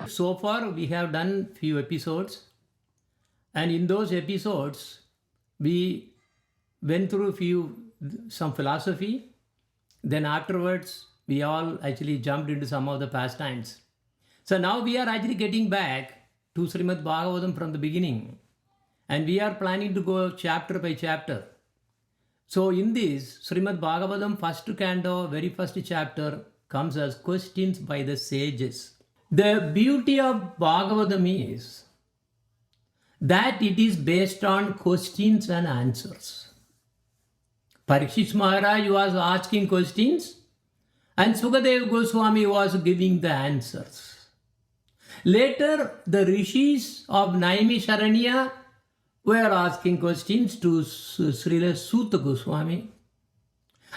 So far we have done few episodes, and in those episodes we went through some philosophy. Then afterwards we all actually jumped into some of the pastimes. So now we are actually getting back to Srimad Bhagavatam from the beginning, and we are planning to go chapter by chapter. So in this Srimad Bhagavatam first canto, very first chapter comes as questions by the sages. The beauty of Bhagavatam is that it is based on questions and answers. Parikshit Maharaj was asking questions and Sukadeva Goswami was giving the answers. Later, the rishis of Naimisharanya were asking questions to Srila Suta Goswami.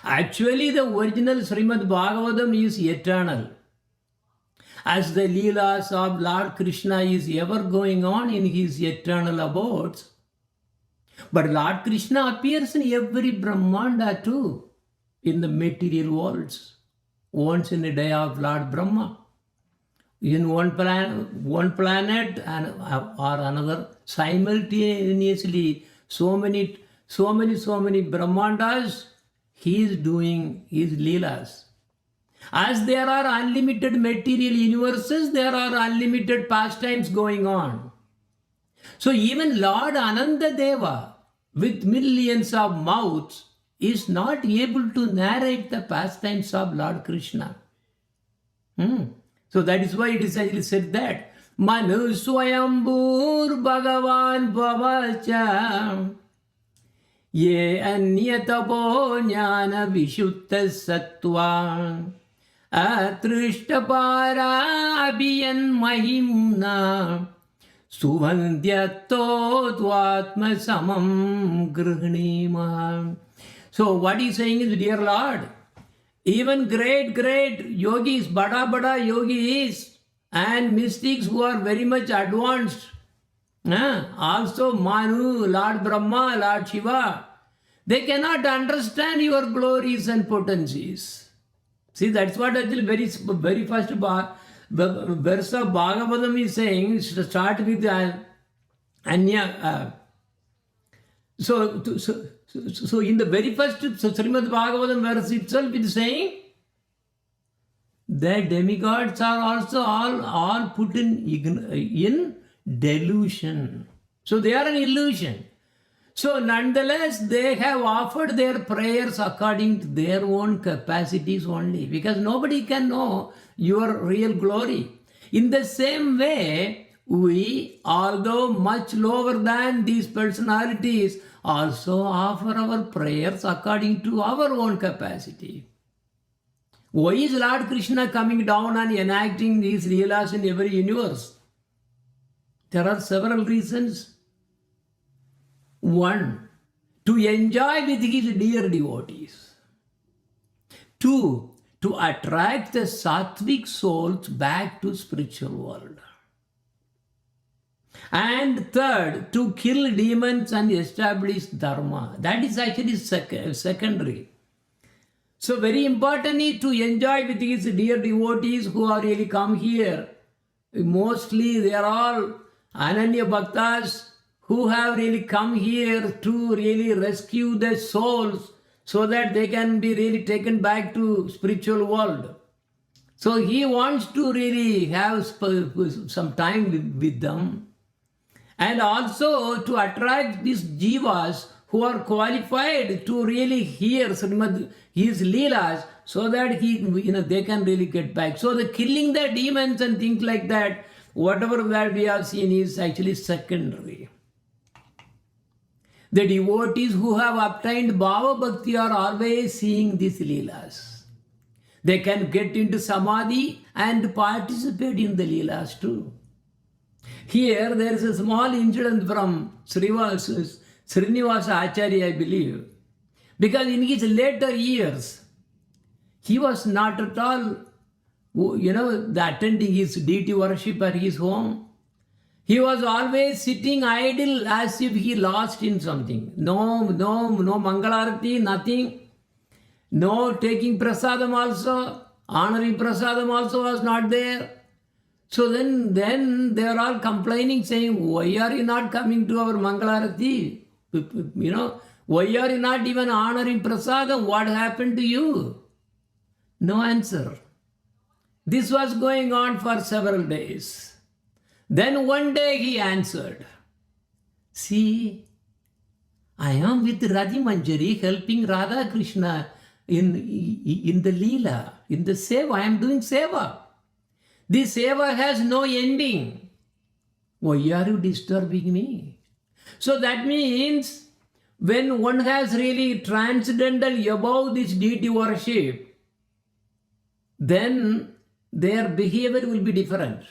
Actually, the original Srimad Bhagavatam is eternal, as the Leelas of Lord Krishna is ever going on in his eternal abodes. But Lord Krishna appears in every Brahmanda too, in the material worlds, once in a day of Lord Brahma, in one planet and or another, simultaneously, so many Brahmandas, he is doing his Leelas. As there are unlimited material universes, there are unlimited pastimes going on. So even Lord Anandadeva, with millions of mouths, is not able to narrate the pastimes of Lord Krishna. So that is why it is actually said that Manu Swayambur Bhagavan Bhavacha Ye anyatapo jnana vishuddha sattva atrishtapara abhiyan mahimna suvandhyato dvatma samam grihnima. So what he's saying is, dear Lord, even great yogis, bada yogis and mystics who are very much advanced, also Manu, Lord Brahma, Lord Shiva, they cannot understand your glories and potencies. See, that's what actually very first verse of Bhagavatam is saying. Start with Anya. So in the very first Srimad Bhagavatam verse itself, it is saying that demigods are also all put in delusion. So they are an illusion. So nonetheless, they have offered their prayers according to their own capacities only, because nobody can know your real glory. In the same way, we, although much lower than these personalities, also offer our prayers according to our own capacity. Why is Lord Krishna coming down and enacting these leelas in every universe? There are several reasons. One, to enjoy with his dear devotees. Two, to attract the sattvic souls back to spiritual world. And third, to kill demons and establish dharma. That is actually secondary. So very important is to enjoy with his dear devotees who are really come here. Mostly they are all Ananya Bhaktas who have really come here to really rescue their souls so that they can be really taken back to spiritual world. So he wants to really have some time with them, and also to attract these jivas who are qualified to really hear Srimad, his leelas, so that they can really get back. So the killing the demons and things like that, whatever that we have seen, is actually secondary. The devotees who have obtained Bhava Bhakti are always seeing these leelas. They can get into Samadhi and participate in the leelas too. Here there is a small incident from Srinivasa Acharya, I believe, because in his later years, he was not at all, attending his deity worship at his home. He was always sitting idle as if he lost in something. No Mangalarati, nothing. No taking prasadam also. Honoring prasadam also was not there. So then they are all complaining, saying, why are you not coming to our Mangalarati? Why are you not even honoring prasadam? What happened to you? No answer. This was going on for several days. Then one day he answered, see, I am with Radhi Manjari helping Radha Krishna in the Leela, in the Seva. I am doing Seva. This Seva has no ending. Why are you disturbing me? So that means when one has really transcendental above this deity worship, then their behavior will be different.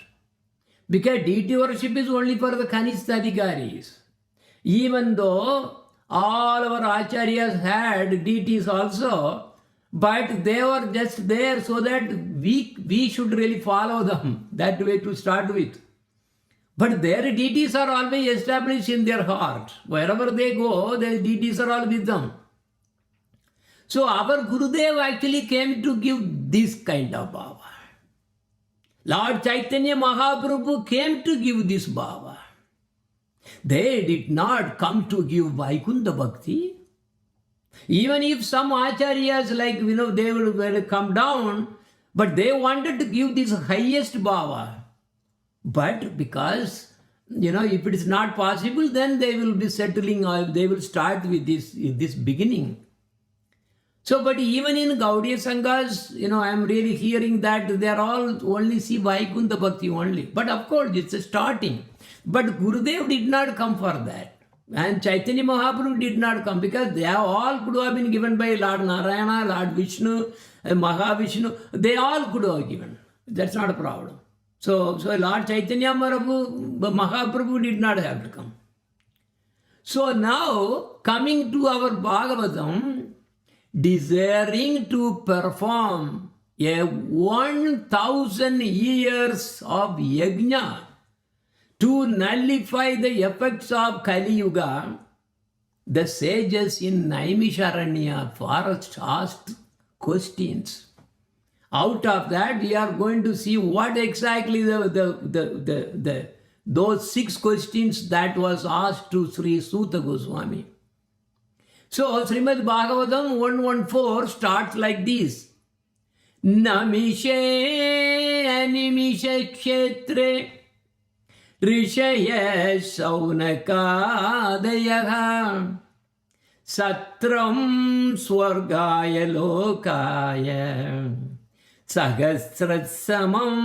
Because deity worship is only for the Kanistadhikaris. Even though all our acharyas had deities also, but they were just there so that we should really follow them, that way to start with. But their deities are always established in their heart. Wherever they go, their deities are all with them. So our Gurudev actually came to give this kind of bhava. Lord Chaitanya Mahaprabhu came to give this bhava. They did not come to give Vaikunta Bhakti. Even if some acharyas they will come down, but they wanted to give this highest bhava. But because, if it is not possible, then they will be settling, they will start with this beginning. So, but even in Gaudiya Sanghas, I am really hearing that they are all only see Vaikunta Bhakti only. But of course, it's a starting. But Gurudev did not come for that. And Chaitanya Mahaprabhu did not come because they all could have been given by Lord Narayana, Lord Vishnu, Mahavishnu. They all could have given. That's not a problem. So Lord Chaitanya Mahaprabhu did not have to come. So now, coming to our Bhagavatam, desiring to perform a 1,000 years of yajna to nullify the effects of Kali Yuga, the sages in Naimisharanya forest asked questions. Out of that, we are going to see what exactly those 6 questions that was asked to Sri Suta Goswami. So, Srimad Bhagavatam 114 starts like this. Namishe animishe kshetre rishaya saunakadayaha satram swargaya lokaya Sahasrasamam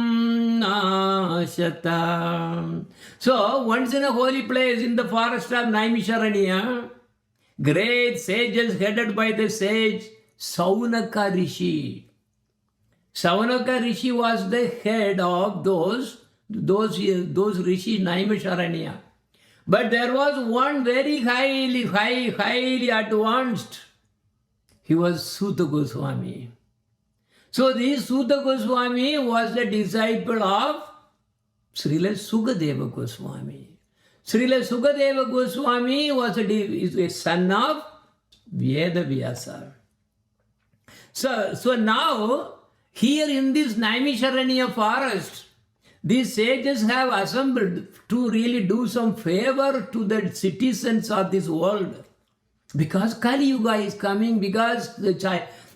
Nashata. So, once in a holy place in the forest of Naimisharanya, great sages headed by the sage Saunaka Rishi. Saunaka Rishi was the head of those Rishi Naimisharanya. But there was one very highly advanced. He was Suta Goswami. So this Suta Goswami was the disciple of Srila Sukadeva Goswami. Srila Sukadeva Goswami was a son of Veda Vyasa. So now, here in this Naimisharanya forest, these sages have assembled to really do some favor to the citizens of this world. Because Kali Yuga is coming, because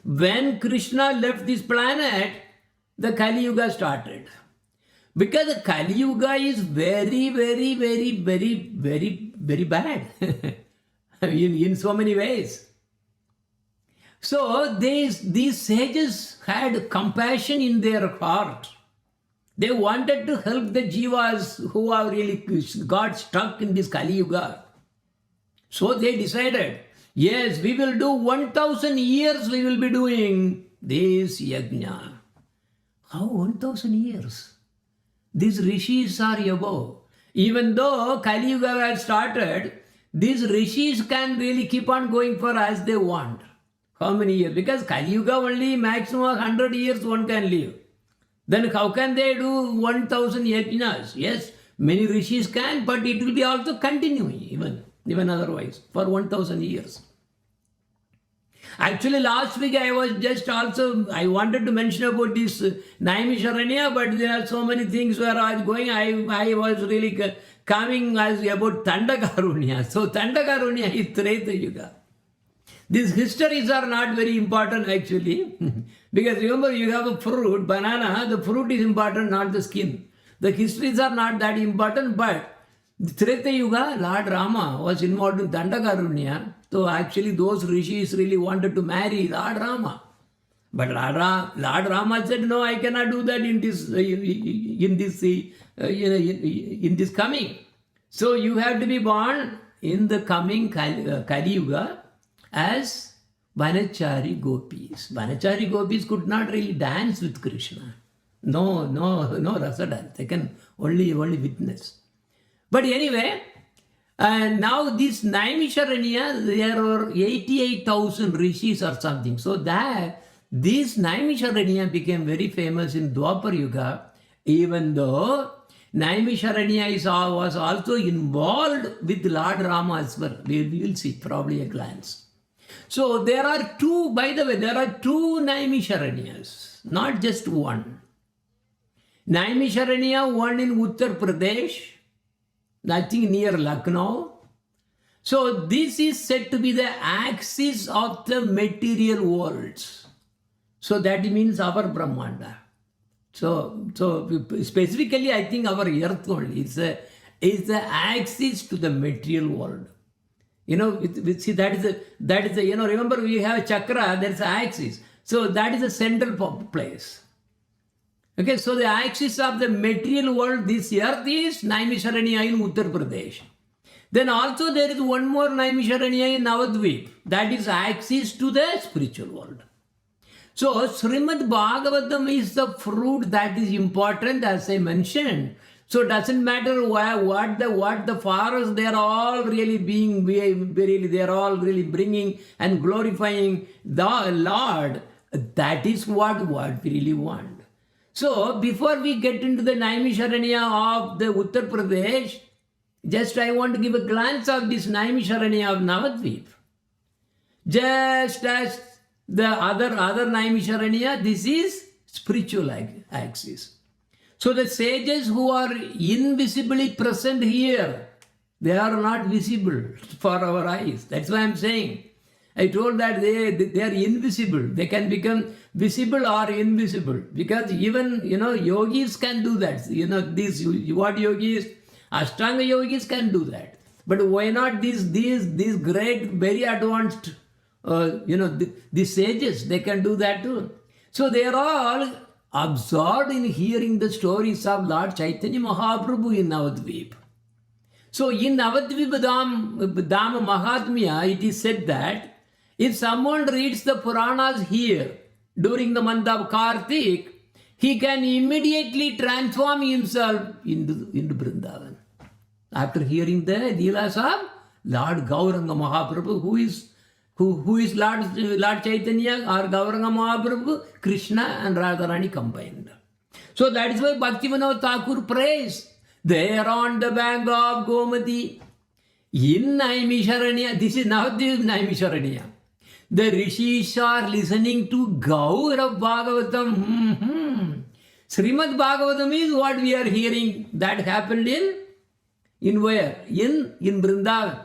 when Krishna left this planet, the Kali Yuga started. Because the Kali Yuga is very bad in so many ways. So these sages had compassion in their heart. They wanted to help the jivas who have really got stuck in this Kali Yuga. So they decided, yes, we will do 1,000 years we will be doing this yajna. How 1,000 years? These rishis are above. Even though Kali Yuga has started, these rishis can really keep on going for as they want. How many years? Because Kali Yuga only maximum 100 years one can live. Then how can they do 1,000 yajnas? Yes, many rishis can, but it will be also continuing even otherwise for 1,000 years. Actually, last week I wanted to mention about this Naimisharanya, but there are so many things where I was going. I was really coming as about Tandakarunya. So Tandakarunya is Treta Yuga. These histories are not very important actually. Because remember, you have a fruit, banana, the fruit is important, not the skin. The histories are not that important, but Treta Yuga, Lord Rama was involved in Dandakarunya. So actually those rishis really wanted to marry Lord Rama. But Lord Rama said, no, I cannot do that in this coming. So you have to be born in the coming Kali Yuga as Vanachari Gopis. Vanachari Gopis could not really dance with Krishna. No rasa dance. They can only witness. But anyway, now this Naimisharanya, there are 88,000 rishis or something. So that this Naimisharanya became very famous in Dwapar Yuga, even though Naimisharanya was also involved with Lord Rama as well. We will see probably a glance. So there are two, by the way, there are two Naimisharanyas, not just one. Naimisharanya, one in Uttar Pradesh, I think near Lucknow. So this is said to be the axis of the material worlds. So that means our Brahmanda. So specifically, I think our earth only is the axis to the material world. See, that is remember we have a chakra, there's an axis. So that is the central place. Okay, so the axis of the material world, this earth is Naimisharanya in Uttar Pradesh. Then also there is one more Naimisharanya in Navadvip. That is access to the spiritual world. So Srimad Bhagavatam is the fruit that is important, as I mentioned. So it doesn't matter what the forest, they are all really they are all really bringing and glorifying the Lord. That is what we really want. So before we get into the Naimisharanya of the Uttar Pradesh, just I want to give a glance of this Naimisharanya of Navadvip. Just as the other Naimisharanya, this is spiritual axis. So the sages who are invisibly present here, they are not visible for our eyes. That's why I'm saying. I told that they are invisible. They can become visible or invisible. Because even, yogis can do that. These what yogis? Ashtanga yogis can do that. But why not these great, very advanced, these sages, they can do that too. So they are all absorbed in hearing the stories of Lord Chaitanya Mahaprabhu in Navadvip. So in Navadvip Dham Mahatmya, it is said that if someone reads the Puranas here during the month of Kartik, he can immediately transform himself into Vrindavan. After hearing the Leelas of Lord Gauranga Mahaprabhu, who is Lord Chaitanya or Gauranga Mahaprabhu, Krishna and Radharani combined. So that is why Bhaktivinoda Thakur prays, there on the bank of Gomati, in Naimisharanya, this is now the Naimisharanya. The rishis are listening to Gaura Bhagavatam. Srimad Bhagavatam is what we are hearing. That happened in where? In Vrindavan.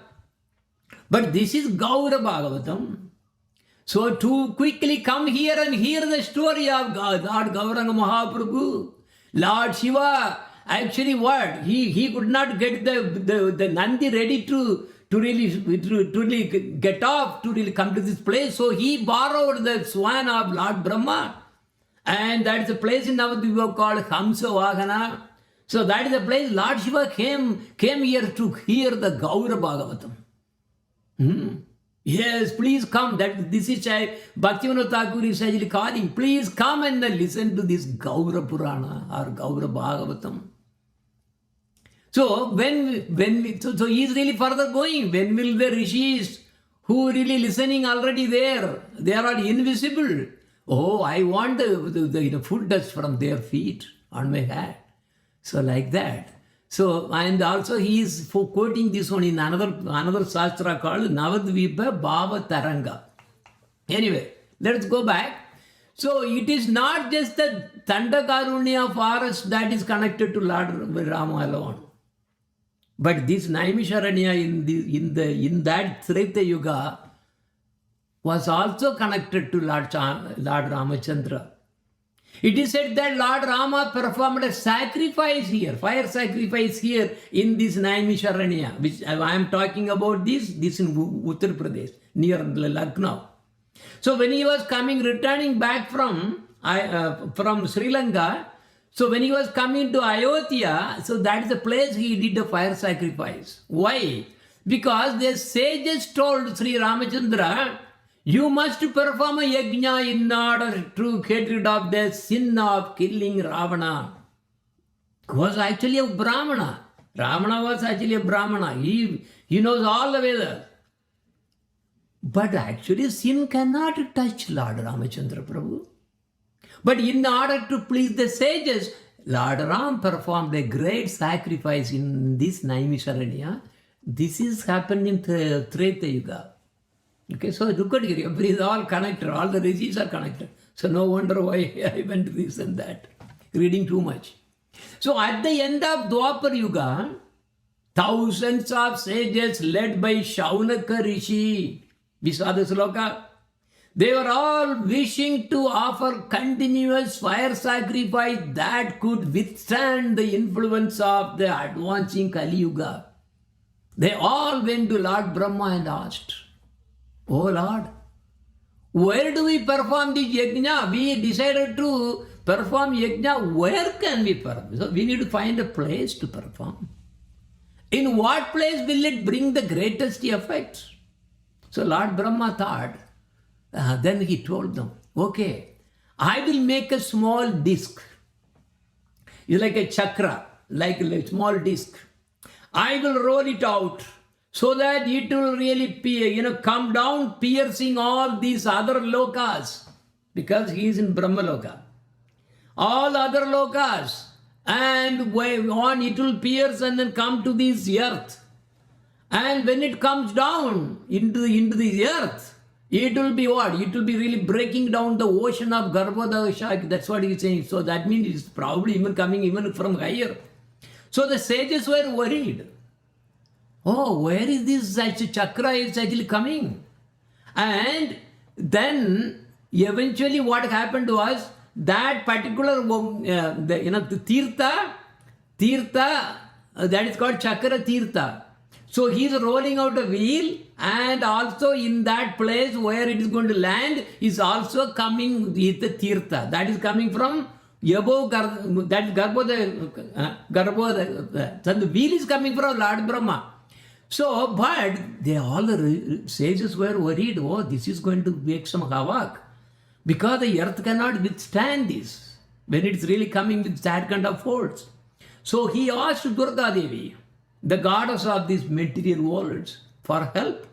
But this is Gaura Bhagavatam. So to quickly come here and hear the story of God, Lord Gauranga Mahaprabhu, Lord Shiva, actually what? He could not get the Nandi ready to really get off, to really come to this place. So he borrowed the swan of Lord Brahma. And that is a place in Navadvip called Hamsa Vahana. So that is the place Lord Shiva came here to hear the Gaura Bhagavatam. Yes, please come. This is Bhaktivinoda Thakur is actually calling. Please come and listen to this Gaura Purana or Gaura Bhagavatam. So so he is really further going. When will the rishis who really listening already there? They are all invisible. Oh, I want the foot dust from their feet on my head. So like that. So, and also he is quoting this one in another Shastra called Navadvipa Bhava Taranga. Anyway, let's go back. So it is not just the Tandakarunya forest that is connected to Lord Rama alone. But this Naimisharanya in that Treta Yuga was also connected to Lord Ramachandra. It is said that Lord Rama performed a sacrifice here, fire sacrifice here in this Naimisharanya, which I am talking about this in Uttar Pradesh, near Lucknow. So when he was returning back from Sri Lanka, so when he was coming to Ayodhya, so that is the place he did the fire sacrifice. Why? Because the sages told Sri Ramachandra, you must perform a yajna in order to get rid of the sin of killing Ravana. He was actually a Brahmana. Ravana was actually a Brahmana. He knows all the Vedas. But actually sin cannot touch Lord Ramachandra Prabhu. But in order to please the sages, Lord Ram performed a great sacrifice in this Naimisharanya. This is happened in Treta Yuga. Okay, so look at it, it's all connected, all the rishis are connected. So no wonder why I went to this and that, reading too much. So at the end of Dwapar Yuga, thousands of sages led by Shaunaka Rishi, we saw the sloka, they were all wishing to offer continuous fire sacrifice that could withstand the influence of the advancing Kali Yuga. They all went to Lord Brahma and asked, oh Lord, where do we perform this yajna? We decided to perform yajna. Where can we perform? So we need to find a place to perform. in what place will it bring the greatest effect? So Lord Brahma thought, then he told them, okay, I will make a small disc. It's like a chakra, like a small disc. I will roll it out so that it will really come down, piercing all these other lokas, because he is in Brahma Loka. All other lokas, and on it will pierce and then come to this earth. And when it comes down into the earth, it will be what? It will be really breaking down the ocean of Garbhodaya. That's what he is saying. So that means it's probably even coming even from higher. So the sages were worried. Oh, where is this chakra is actually coming? And then eventually what happened was that particular the tirtha, that is called chakra tirtha. So he is rolling out a wheel, and also in that place where it is going to land is also coming with the tirtha. That is coming from above, that is Garbhodaya. So the wheel is coming from Lord Brahma. So, but all the sages were worried, oh, this is going to make some havoc, because the earth cannot withstand this when it's really coming with that kind of force. So he asked Durga Devi, the goddess of these material worlds, for help.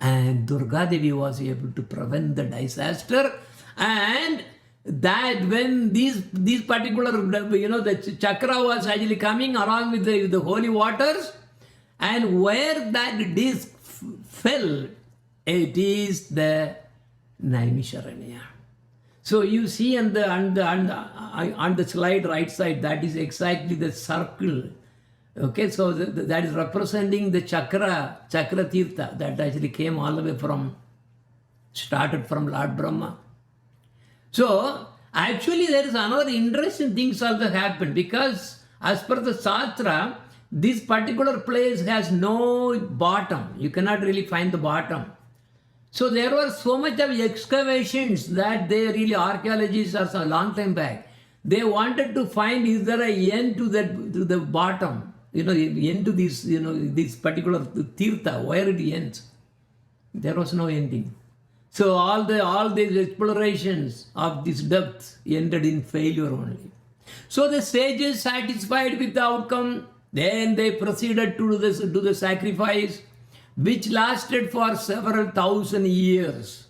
And Durga Devi was able to prevent the disaster. And that when these particular, the chakra was actually coming along with the holy waters, and where that disc fell, it is the Naimisharanya. So you see on the slide right side, that is exactly the circle. Okay, so that is representing the chakra tirtha that actually came all the way started from Lord Brahma. So actually there is another interesting things also happened, because as per the Shastra, this particular place has no bottom. You cannot really find the bottom. So there were so much of excavations that archaeologists are a long time back, they wanted to find, is there an end to the bottom? End to this particular tirtha, where it ends. There was no ending. So all these explorations of this depth ended in failure only. So the sages, satisfied with the outcome, then they proceeded to do the sacrifice, which lasted for several thousand years.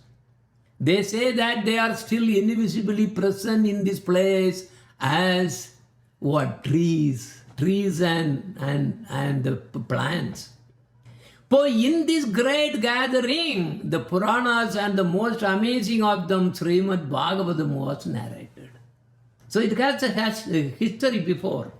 They say that they are still invisibly present in this place as what? Trees and the plants. For in this great gathering, the Puranas and the most amazing of them, Srimad Bhagavatam, was narrated. So it has a history before.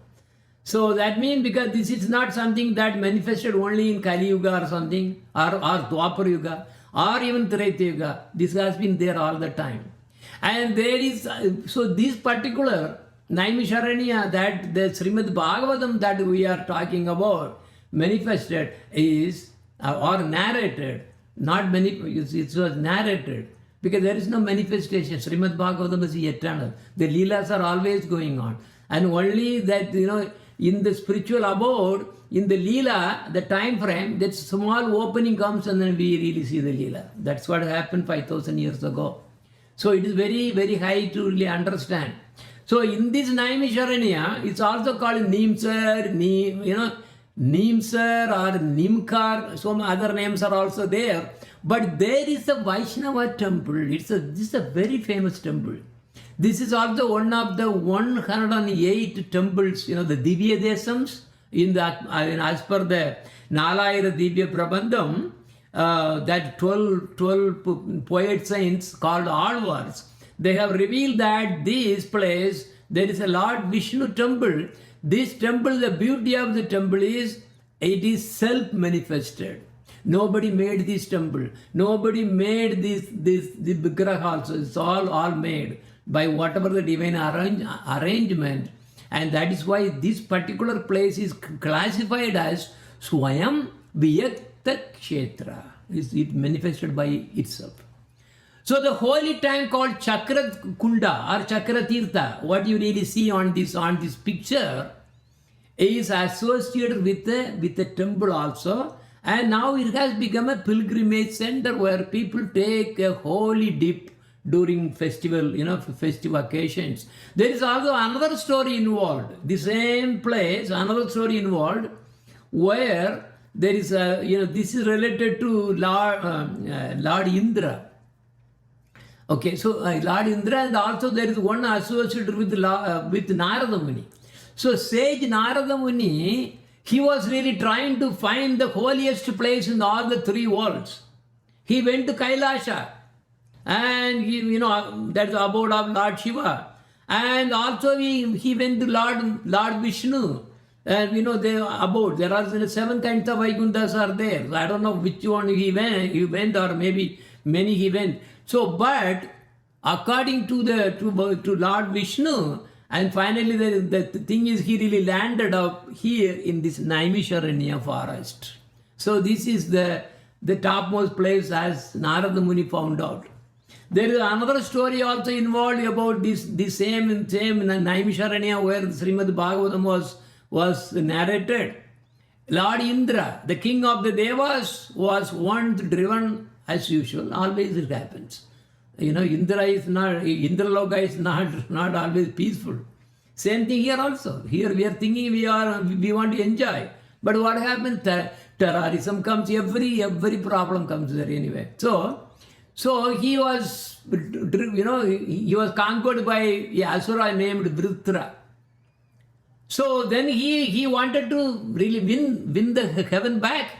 So that means, because this is not something that manifested only in Kali Yuga or something, or Dwapar Yuga, or even Treta Yuga. This has been there all the time. And there is, so this particular Naimisharanya, that the Srimad Bhagavatam that we are talking about, manifested is, or narrated, it was narrated, because there is no manifestation. Srimad Bhagavatam is eternal. The Leelas are always going on. And only that, in the spiritual abode, in the Leela, the time frame, that small opening comes and then we really see the Leela. That's what happened 5,000 years ago. So it is very, very high to really understand. So in this Naimisharanya, it's also called Nimsar, Nimsar or Nimkar, some other names are also there. But there is a Vaishnava temple. This is a very famous temple. This is also one of the 108 temples, the Divya Desams, as per the Nalayira Divya Prabandham, that 12 poet saints called Alvars, they have revealed that this place, there is a Lord Vishnu temple. This temple, the beauty of the temple is, it is self-manifested. Nobody made this temple. Nobody made the Vigraha also. It's all made by whatever the divine arrangement. And that is why this particular place is classified as Swayam Vyakta Kshetra. It manifested by itself. So the holy tank called Chakra Kunda or Chakra Tirtha, what you really see on this picture, is associated with the temple also, and now it has become a pilgrimage center where people take a holy dip during festival, festive occasions. There is also another story involved. The same place, another story involved, where there is a, this is related to Lord Indra. Okay, so Lord Indra, and also there is one associated with Narada Muni. So sage Narada Muni, he was really trying to find the holiest place in all the three worlds. He went to Kailasha, and that's the abode of Lord Shiva. And also he went to Lord Vishnu. And they abode. There are 7 kinds of Vaikunthas are there. So I don't know which one he went, or maybe many he went. So, but according to Lord Vishnu, and finally the thing is, he really landed up here in this Naimisharanya forest. So this is the topmost place, as Narada Muni found out. There is another story also involved about this same Naimisharanya, where Srimad Bhagavatam was narrated. Lord Indra, the king of the Devas, was once driven, as usual. Always it happens. Indraloka is not always peaceful. Same thing here also. Here we are thinking we want to enjoy. But what happens? Terrorism comes, every problem comes there anyway. So he was, he was conquered by an asura named Vritra. So then he wanted to really win the heaven back.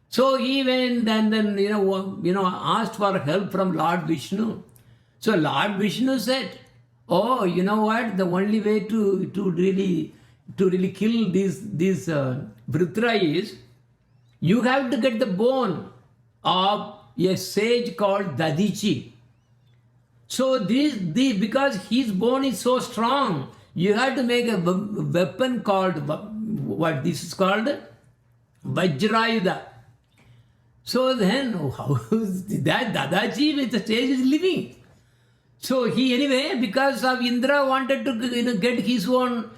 So he went and then asked for help from Lord Vishnu. So Lord Vishnu said, "Oh, you know what? The only way to really kill this Vritra is, you have to get the bone of a sage called Dadichi. So because his bone is so strong, you have to make a weapon called, what this is called? Vajrayuda. So then, how is that Dadaji with the sage is living? So he, anyway, because of Indra wanted to get his own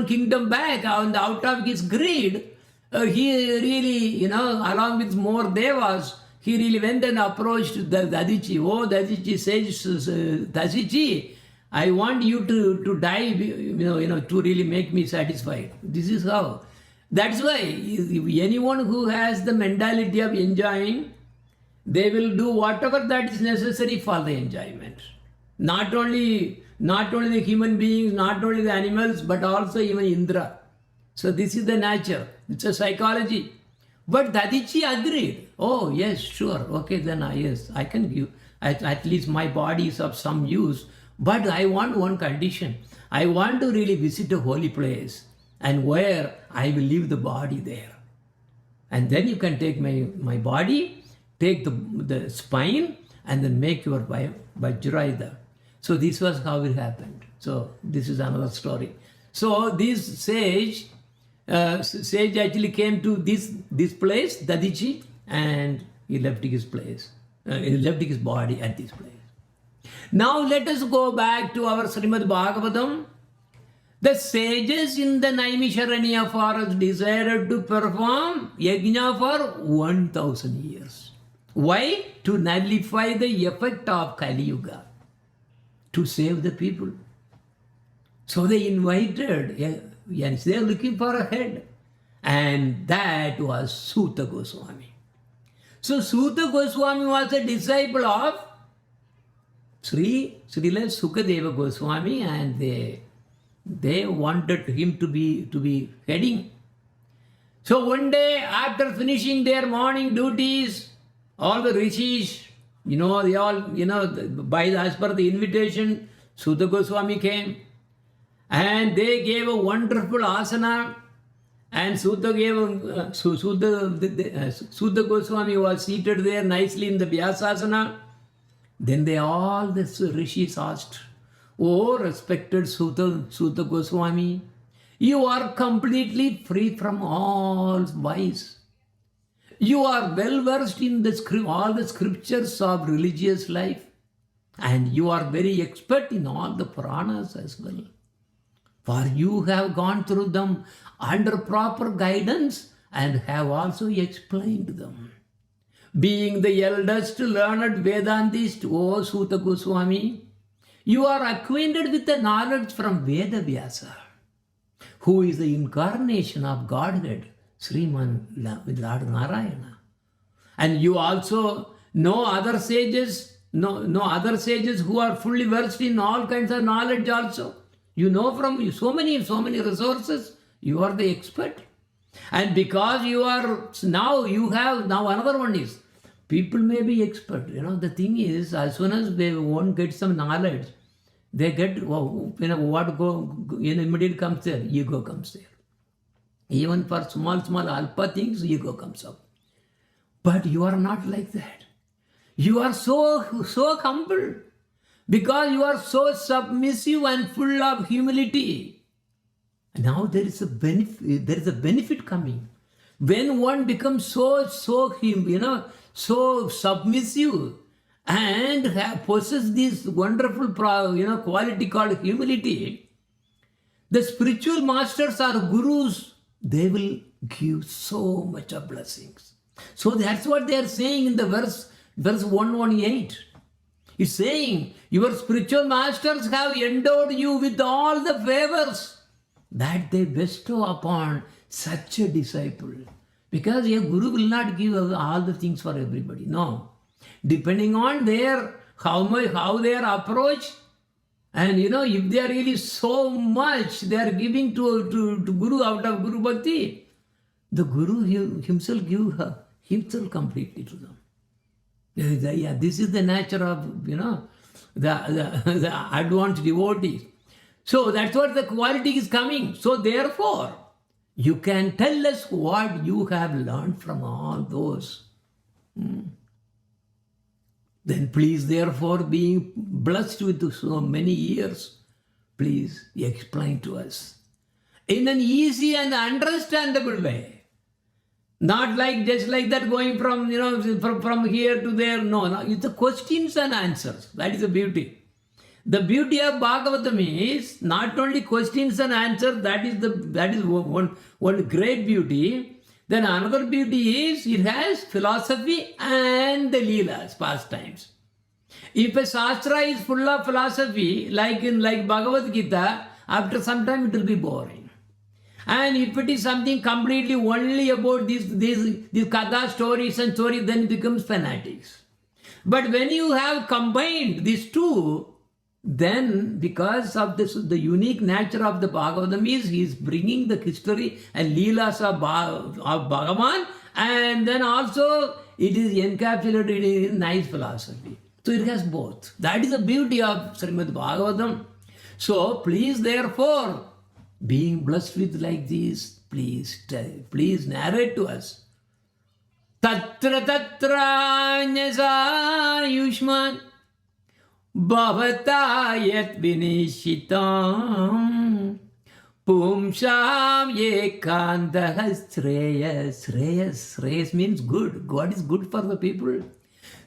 kingdom back, and out of his greed, he really, along with more devas, he really went and approached the Dadichi. Oh, Dadichi says, Dadichi, I want you to die, to really make me satisfied. This is how. That's why anyone who has the mentality of enjoying, they will do whatever that is necessary for the enjoyment. Not only the human beings, not only the animals, but also even Indra. So this is the nature. It's a psychology. But Dadichi agreed. Oh, yes, sure. Okay, then yes, I can give. At least my body is of some use. But I want one condition. I want to really visit a holy place, and where I will leave the body there. And then you can take my body, take the spine, and then make your Vajrayuda. So this was how it happened. So this is another story. So this sage actually came to this place, Dadichi, and he left his place. He left his body at this place. Now let us go back to our Srimad Bhagavatam. The sages in the Naimisharanya forest desired to perform yajna for 1000 years. Why? To nullify the effect of Kali Yuga, to save the people. So they invited, yes, they are looking for a head, and that was Suta Goswami. So Suta Goswami was a disciple of Srila Sukadeva Goswami, and they wanted him to be heading. So one day, after finishing their morning duties, all the rishis, they all, as per the invitation, Suta Goswami came, and they gave a wonderful asana, and Suta Goswami was seated there nicely in the Vyasasana. Then all the rishis asked, "Oh, respected Suta Goswami, you are completely free from all vice. You are well versed in all the scriptures of religious life, and you are very expert in all the Puranas as well. For you have gone through them under proper guidance and have also explained them. Being the eldest learned Vedantist, O Suta Goswami, you are acquainted with the knowledge from Veda Vyasa, who is the incarnation of Godhead, Srimad Lord Narayana. And you also know other sages, know other sages who are fully versed in all kinds of knowledge also. You know from so many resources, you are the expert. And because you are now, you have now another one is, people may be expert. The thing is, as soon as they won't get some knowledge, they get, immediately comes there, ego comes there. Even for small alpha things, ego comes up. But you are not like that. You are so humble because you are so submissive and full of humility. Now there is a benefit coming. When one becomes so submissive and possesses this wonderful quality called humility, the spiritual masters or gurus, they will give so much of blessings. So that's what they are saying in the verse 118. It's saying, your spiritual masters have endowed you with all the favors that they bestow upon such a disciple. Because a guru will not give all the things for everybody. No. Depending on how they are approached, and if they are really so much they are giving to guru out of Guru Bhakti, the guru himself give himself completely to them. Yeah, this is the nature of the advanced devotees. So that's what the quality is coming. So therefore, you can tell us what you have learned from all those. Then please, therefore, being blessed with so many years, please explain to us in an easy and understandable way. Not like just like that going from from here to there. No, it's the questions and answers. That is the beauty. The beauty of Bhagavatam is not only questions and answers. That is one great beauty. Then another beauty is it has philosophy and the leelas, pastimes. If a shastra is full of philosophy, like Bhagavad Gita, after some time it will be boring. And if it is something completely only about these katha stories and stories, then it becomes fanatics. But when you have combined these two, then because of the unique nature of the Bhagavatam is he is bringing the history and leelas of Bhagavan, and then also it is encapsulated in nice philosophy. So it has both. That is the beauty of Srimad Bhagavatam. So please, therefore, being blessed with like this, please narrate to us. Tatra tatra nyasa yushman bhavata yat vinishitam pumsham yekantaha shreyas. Shreyas means good. God is good for the people.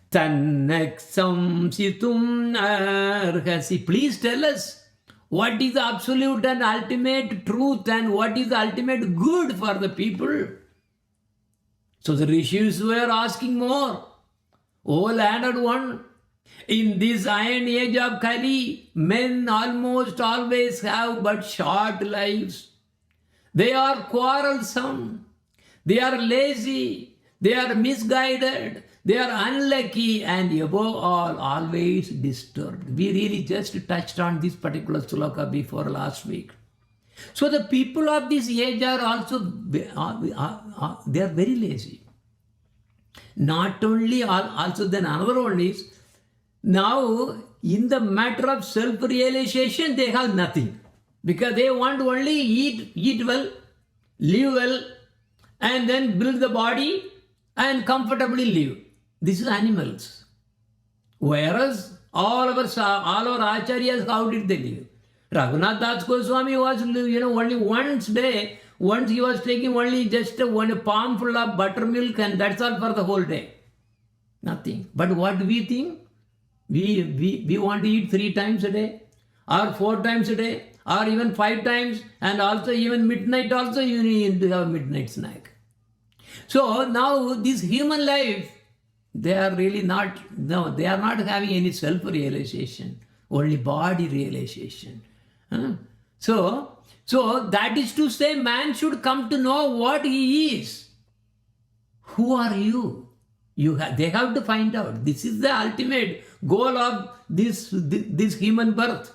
Tannaksam situm arhasi. Please tell us what is the absolute and ultimate truth and what is the ultimate good for the people. So the rishis were asking more. O learned one, in this iron age of Kali, men almost always have but short lives. They are quarrelsome, they are lazy, they are misguided, they are unlucky, and above all, always disturbed. We really just touched on this particular sloka before last week. So the people of this age are also, they are very lazy. Not only, also then another one is, now in the matter of self-realization, they have nothing. Because they want to only eat well, live well, and then build the body and comfortably live. This is animals. Whereas all our acharyas, how did they live? Raghunath Das Goswami was, only once he was taking only just one palm full of buttermilk, and that's all for the whole day. Nothing. But what do we think? We want to eat 3 times a day, or 4 times a day, or even 5 times, and also even midnight also you need to have midnight snack. So now this human life, they are really not, no, they are not having any self-realization, only body realization. So that is to say, man should come to know what he is. Who are you? They have to find out. This is the ultimate goal of this human birth.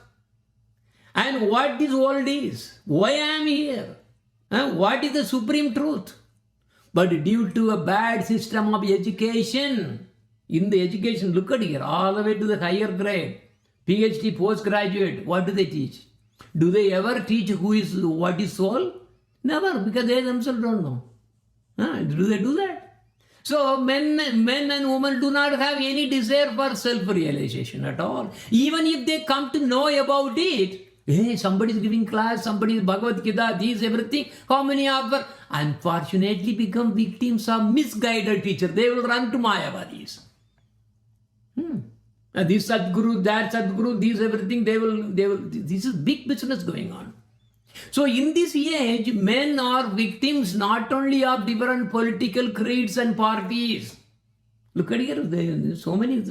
And what this world is, why I am here, what is the supreme truth. But due to a bad system of education, in the education, look at here, all the way to the higher grade, PhD, postgraduate, what do they teach? Do they ever teach what is soul? Never, because they themselves don't know. Do they do that? So men and women do not have any desire for self-realization at all. Even if they come to know about it, hey, somebody is giving class, somebody is Bhagavad Gita, this, everything. How many of them unfortunately become victims of misguided teacher? They will run to Mayavadis. This Sadguru, that Sadguru, this, everything, they will, this is big business going on. So in this age, men are victims not only of different political creeds and parties. Look at here, there so many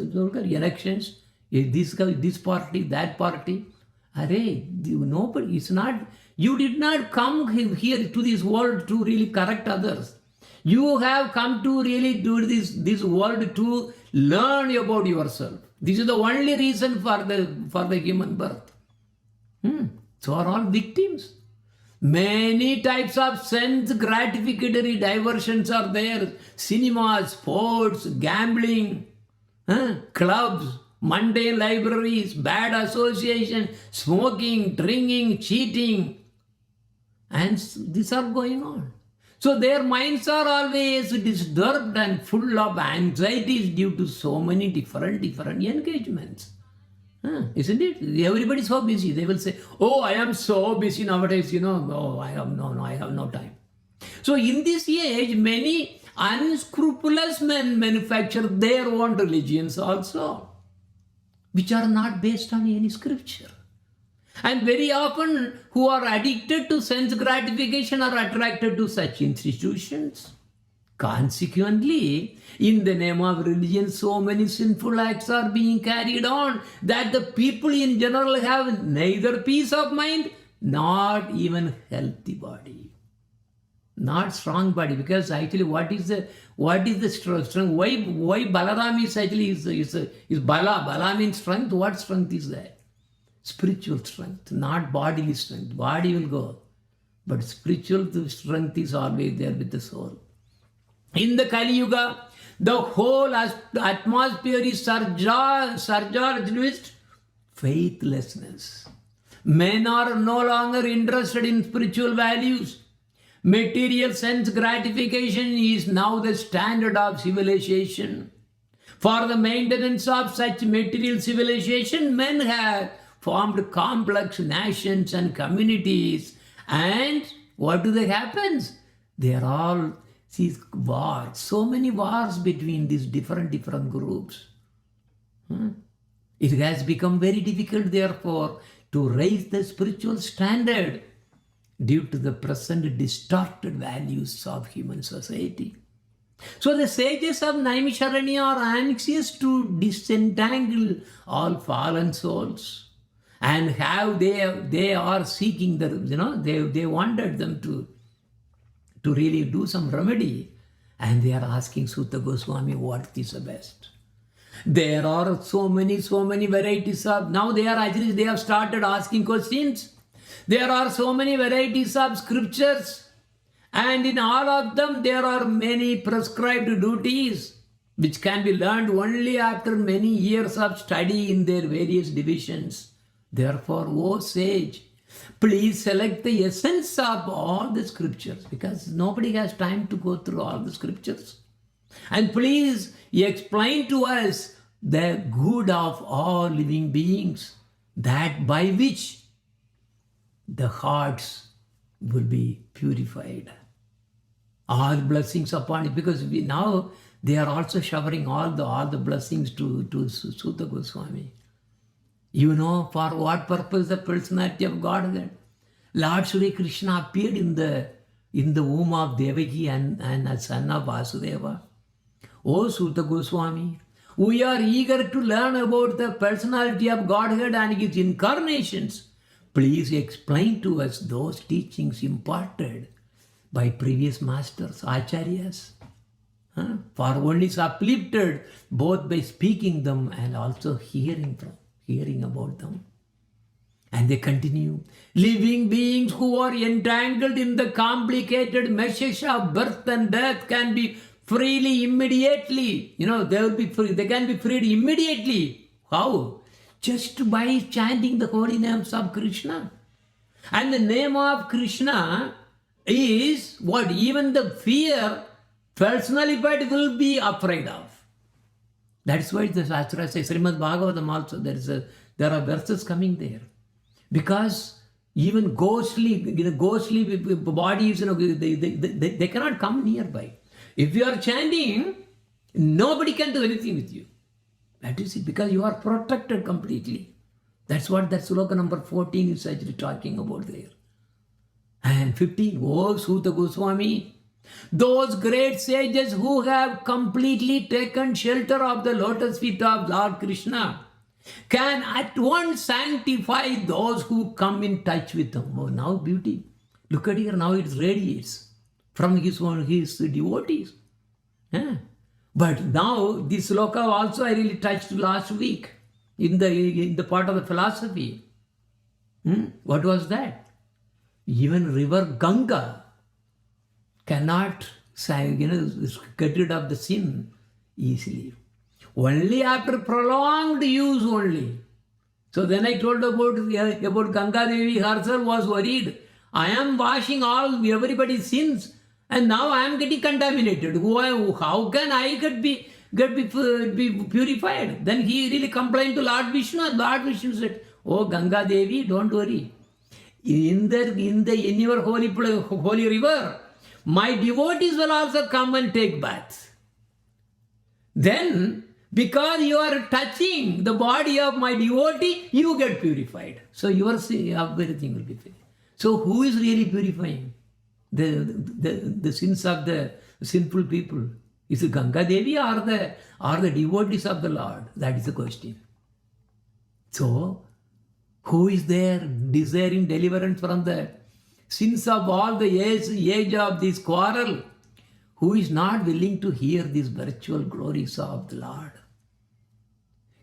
elections, this party, that party. Array, nobody, it's not, you did not come here to this world to really correct others. You have come to really do this world to learn about yourself. This is the only reason for the human birth. So are all victims. Many types of sense gratificatory diversions are there. Cinema, sports, gambling, clubs, mundane libraries, bad association, smoking, drinking, cheating. And these are going on. So their minds are always disturbed and full of anxieties due to so many different engagements. Isn't it? Everybody is so busy. They will say, oh, I am so busy nowadays, oh, I have no time. So in this age, many unscrupulous men manufacture their own religions also, which are not based on any scripture. And very often, who are addicted to sense gratification are attracted to such institutions. Consequently, in the name of religion, so many sinful acts are being carried on that the people in general have neither peace of mind, not even healthy body. Not strong body, because actually what is the strength? Why Balaram is actually is Bala? Bala means strength. What strength is that? Spiritual strength, not bodily strength. Body will go, but spiritual strength is always there with the soul. In the Kali Yuga, the whole atmosphere is surcharged with faithlessness. Men are no longer interested in spiritual values. Material sense gratification is now the standard of civilization. For the maintenance of such material civilization, men have formed complex nations and communities. And what do they happen? They are all wars, so many wars between these different groups. It has become very difficult, therefore, to raise the spiritual standard due to the present distorted values of human society. So the sages of Naimisharanya are anxious to disentangle all fallen souls, and how they are seeking they wanted them to really do some remedy, and they are asking Sutta Goswami what is the best. There are so many varieties of, now they have started asking questions. There are so many varieties of scriptures, and in all of them there are many prescribed duties which can be learned only after many years of study in their various divisions. Therefore, O sage, please select the essence of all the scriptures, because nobody has time to go through all the scriptures. And please explain to us the good of all living beings, that by which the hearts will be purified. All blessings upon it, because now they are also showering all the blessings to Sutta Goswami. You know for what purpose the personality of Godhead? Lord Sri Krishna appeared in the womb of Devaki and a son of Vasudeva. Oh Suta Goswami, we are eager to learn about the personality of Godhead and its incarnations. Please explain to us those teachings imparted by previous masters, acharyas. For only is uplifted both by speaking them and also hearing about them. And they continue, living beings who are entangled in the complicated meshes of birth and death can be freely immediately. They will be free. They can be freed immediately. How? Just by chanting the holy names of Krishna. And the name of Krishna is what even the fear personified will be afraid of. That's why the Shastra says, Srimad Bhagavatam also, there are verses coming there. Because even ghostly bodies, they cannot come nearby. If you are chanting, nobody can do anything with you. That is it, because you are protected completely. That's what that sloka number 14 is actually talking about there. And 15, oh Suta Goswami, those great sages who have completely taken shelter of the lotus feet of Lord Krishna can at once sanctify those who come in touch with them. Oh, now beauty. Look at here, now it radiates from his devotees. Yeah. But now this sloka also I really touched last week in the part of the philosophy. What was that? Even river Ganga cannot get rid of the sin easily. Only after prolonged use only. So then I told about Ganga Devi herself was worried. I am washing everybody's sins and now I am getting contaminated. How can I be purified? Then he really complained to Lord Vishnu. Lord Vishnu said, oh Ganga Devi, don't worry. In your holy river, my devotees will also come and take baths. Then, because you are touching the body of my devotee, you get purified. So your everything will be purified. So who is really purifying the sins of the sinful people? Is it Ganga Devi or the devotees of the Lord? That is the question. So, who is there desiring deliverance from the sins of all the age of this quarrel? Who is not willing to hear these virtual glories of the Lord?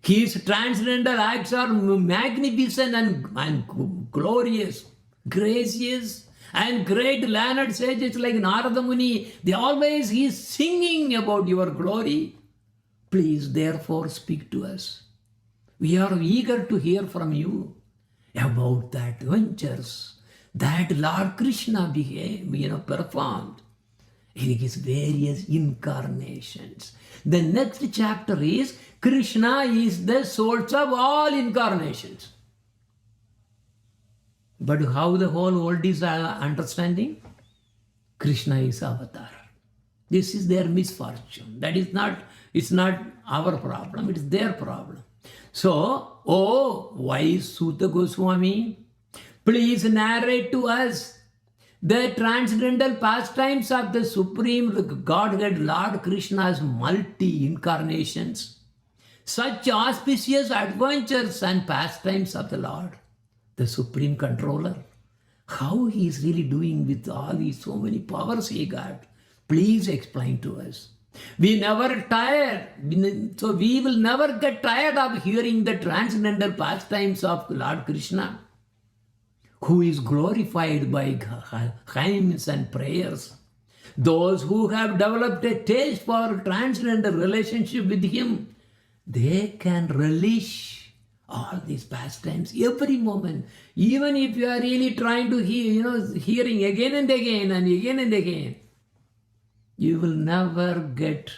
His transcendental acts are magnificent and glorious, gracious, and great learned sages like Narada Muni. He is singing about your glory. Please, therefore, speak to us. We are eager to hear from you about the adventures that Lord Krishna performed in his various incarnations. The next chapter is Krishna is the source of all incarnations. But how the whole world is understanding? Krishna is avatar. This is their misfortune. It's not our problem, it's their problem. So, oh wise Suta Goswami, please narrate to us the transcendental pastimes of the Supreme Godhead Lord Krishna's multi-incarnations, such auspicious adventures and pastimes of the Lord, the Supreme Controller. How he is really doing with all these so many powers he got. Please explain to us. We never tired, so we will never get tired of hearing the transcendental pastimes of Lord Krishna, who is glorified by hymns and prayers. Those who have developed a taste for transcendental relationship with him, they can relish all these pastimes every moment. Even if you are really trying to hearing again and again and again and again, you will never get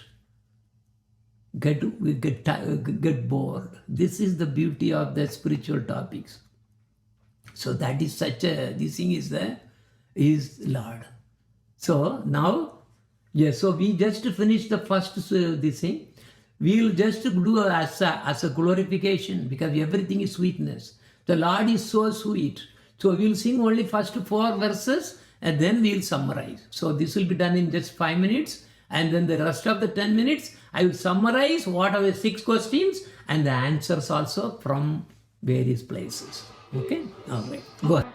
bored. This is the beauty of the spiritual topics. So that is this thing is Lord. So now, yes, so we just finished the first this thing. we'll just do as a glorification, because everything is sweetness. The Lord is so sweet. So we'll sing only first 4 verses and then we'll summarize. So this will be done in just 5 minutes, and then the rest of the 10 minutes, I will summarize what are the 6 questions and the answers also from various places. Okay? All right. Go ahead.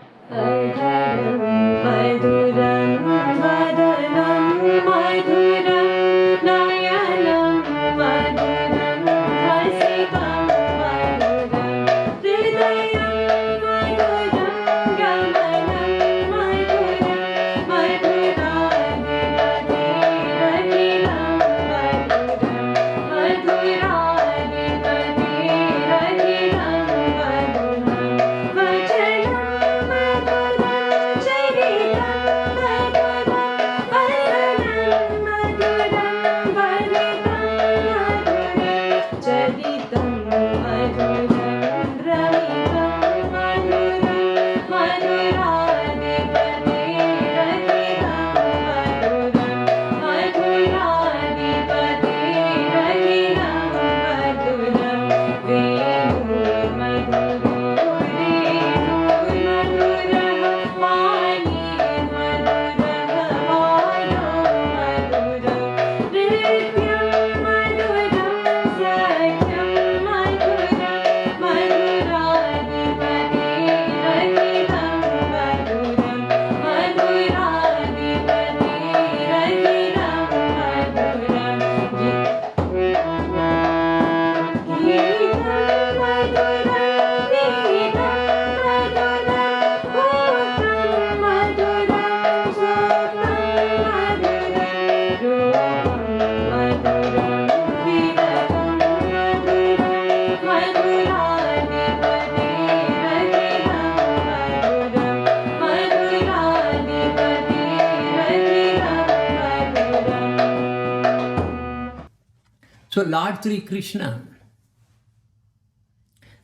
So Lord Sri Krishna,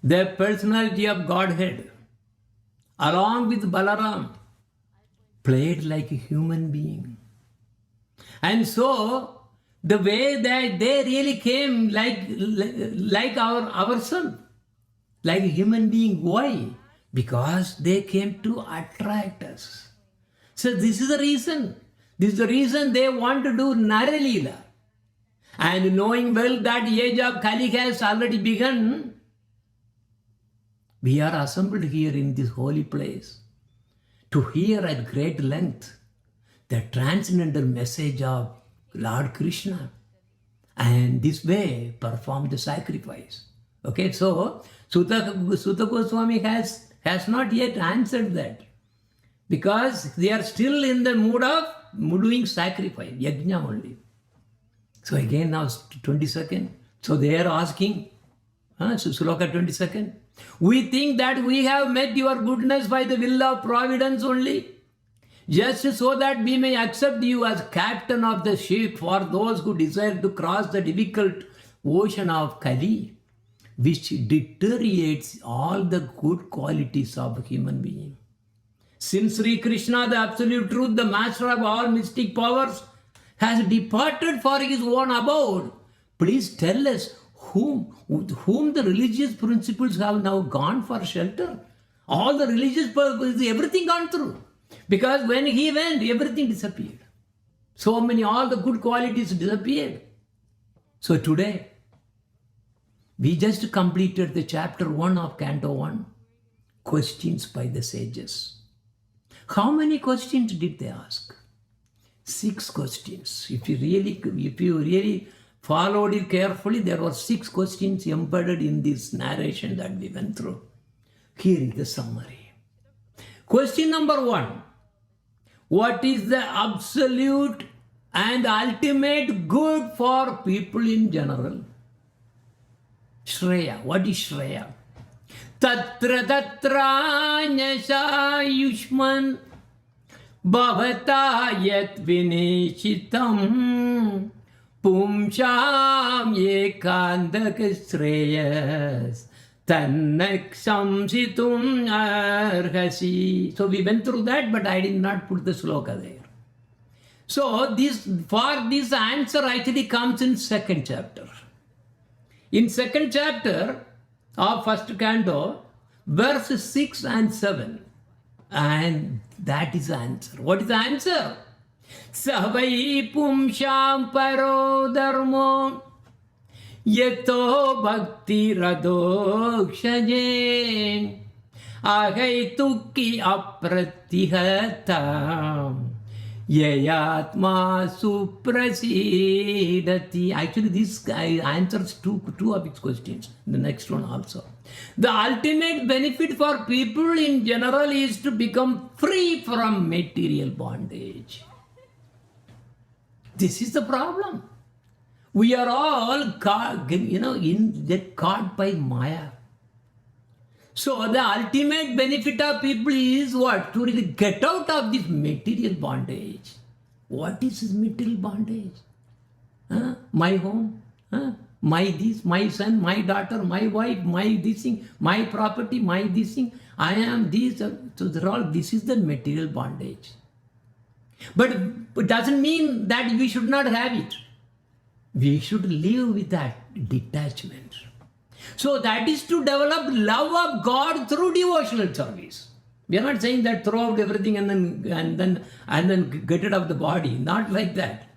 the personality of Godhead, along with Balaram, played like a human being. And so the way that they really came like ourselves, like a human being. Why? Because they came to attract us. So this is the reason. This is the reason they want to do Naralila. And knowing well that the age of Kali has already begun, we are assembled here in this holy place to hear at great length the transcendental message of Lord Krishna, and this way perform the sacrifice. Okay, so Sutta Goswami has not yet answered that, because they are still in the mood of doing sacrifice, yajna only. So again now 22nd. So they are asking, Sloka 22nd. We think that we have met your goodness by the will of providence only, just so that we may accept you as captain of the ship for those who desire to cross the difficult ocean of Kali, which deteriorates all the good qualities of a human being. Since Sri Krishna, the absolute truth, the master of all mystic powers, has departed for his own abode, please tell us whom the religious principles have now gone for shelter. All the religious purposes, everything gone through. Because when he went, everything disappeared. All the good qualities disappeared. So today, we just completed the chapter 1 of Canto 1, questions by the sages. How many questions did they ask? 6 questions. If you really followed it carefully, there were 6 questions embedded in this narration that we went through. Here is the summary. Question number 1. What is the absolute and ultimate good for people in general? Shreya. What is Shreya? Tatra tatra nyasa yushman bhavata yat vinishitam pumsham yekandak shreyas tannak samsitum arhasi. So we went through that, but I did not put the sloka there. So this answer actually comes in 2nd chapter. In second chapter of first canto, verse 6 and 7. And that is the answer. What is the answer? Savai pumsham paro dharmo yato bhakti radokshaje agai tukki apratihata yayatma suprasidati. Actually, this guy answers two of its questions. The next one also. The ultimate benefit for people in general is to become free from material bondage. This is the problem. We are all caught by Maya. So the ultimate benefit of people is what? To really get out of this material bondage. What is this material bondage? My home, my this, my son, my daughter, my wife, my this thing, my property, my this thing. I am this. So this is the material bondage. But it doesn't mean that we should not have it. We should live with that detachment. So that is to develop love of God through devotional service. We are not saying that throw out everything and then get it out of the body. Not like that.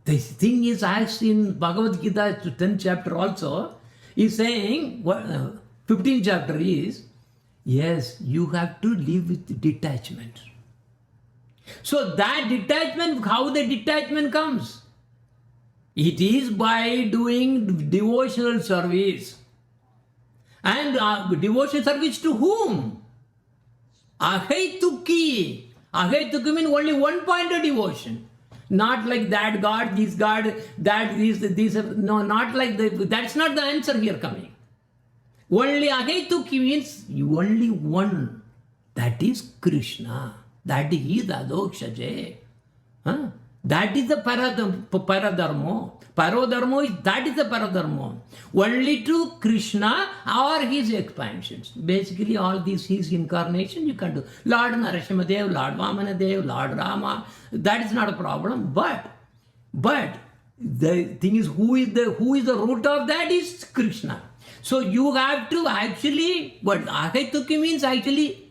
The thing is, as in Bhagavad Gita 10th chapter also, is saying, 15th chapter is, yes, you have to live with detachment. So that detachment, how the detachment comes? It is by doing devotional service. And devotional service to whom? Ahaituki. Ahaituki means only one point of devotion. Not like that God, this God, that this. No, not like that. That's not the answer here coming. Only Ahaituki means only one. That is Krishna. That is Adokshaje. That is the paradharmo. Parodharmo is, that is the paradharmo. Only to Krishna or his expansions. Basically all these his incarnation you can do. Lord Narasimhadev, Lord Vamanadev, Lord Rama, that is not a problem. But the thing is, who is the root of that is Krishna. So you have to actually, what Ahaituki means actually,